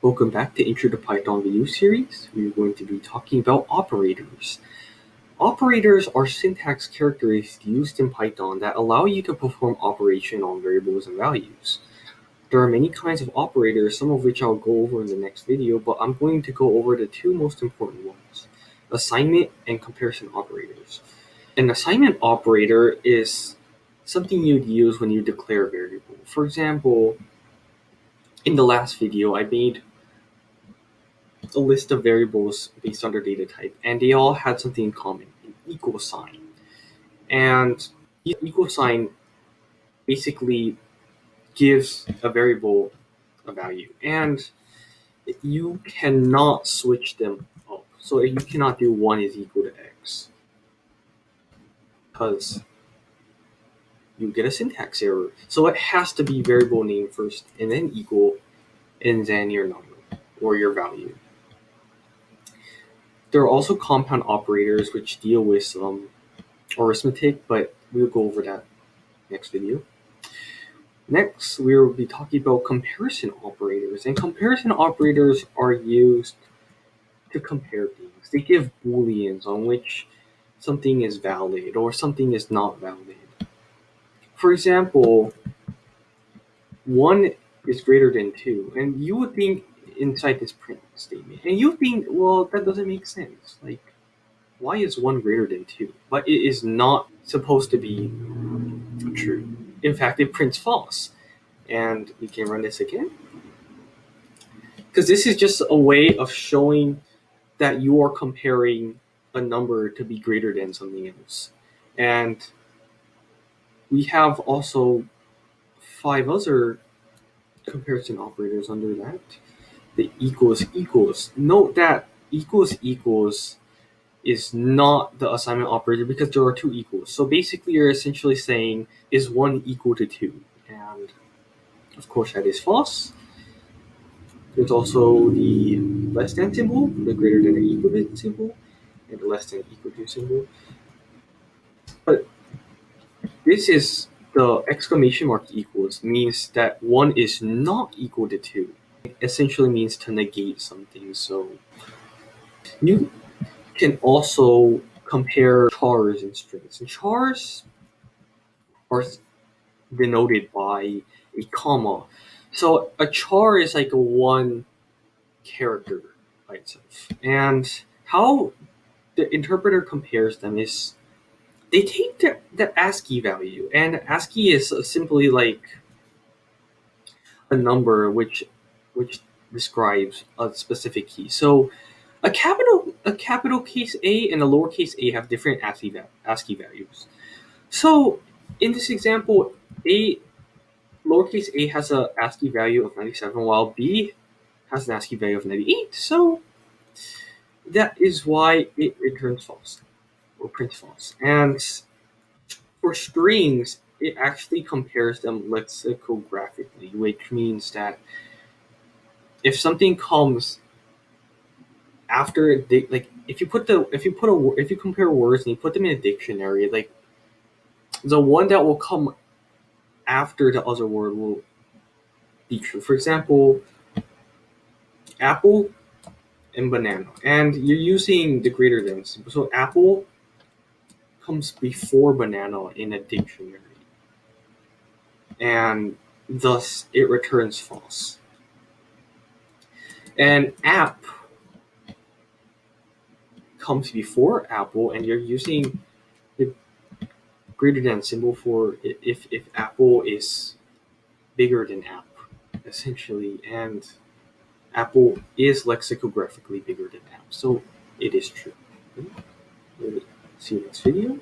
Welcome back to Intro to Python video series. We're going to be talking about operators. Operators are syntax characters used in Python that allow you to perform operation on variables and values. There are many kinds of operators, some of which I'll go over in the next video, but I'm going to go over the two most important ones: assignment and comparison operators. An assignment operator is something you'd use when you declare a variable. For example, in the last video, I made a list of variables based on their data type, and they all had something in common, an equal sign. And equal sign basically gives a variable a value, and you cannot switch them up. So you cannot do 1 is equal to x, because you get a syntax error. So it has to be variable name first, and then equal, and then your number or your value. There are also compound operators which deal with arithmetic, but we'll go over that next video. Next, we will be talking about comparison operators. And comparison operators are used to compare things. They give booleans on which something is valid or something is not valid. For example, 1 is greater than 2, and you would think inside this print statement, and you think, well, that doesn't make sense. Like, why is 1 greater than 2? But it is not supposed to be true. In fact, it prints false. And we can run this again. Because this is just a way of showing that you are comparing a number to be greater than something else. And we have also 5 other comparison operators under that. The equals. Note that equals is not the assignment operator because there are 2 equals. So basically you're essentially saying, is 1 equal to 2? And of course that is false. There's also the less than symbol, the greater than or equal to symbol, and the less than or equal to symbol. But this is the exclamation mark equals means that 1 is not equal to 2. It essentially means to negate something. So you can also compare chars and strings. And chars are denoted by a comma. So a char is like a 1 character by itself. And how the interpreter compares them is they take the ASCII value, and ASCII is simply like a number which describes a specific key. So a capital case A and a lowercase a have different ASCII values. So in this example, lowercase a has an ASCII value of 97, while B has an ASCII value of 98. So that is why it returns false or prints false. And for strings, it actually compares them lexicographically, which means that if something comes after if you compare words and you put them in a dictionary, like the one that will come after the other word will be true. For example, apple and banana, and you're using the greater than symbol. So apple comes before banana in a dictionary, and thus it returns false. And app comes before apple, and you're using the greater than symbol for if apple is bigger than app, essentially, and apple is lexicographically bigger than app, so it is true. We'll see you next video.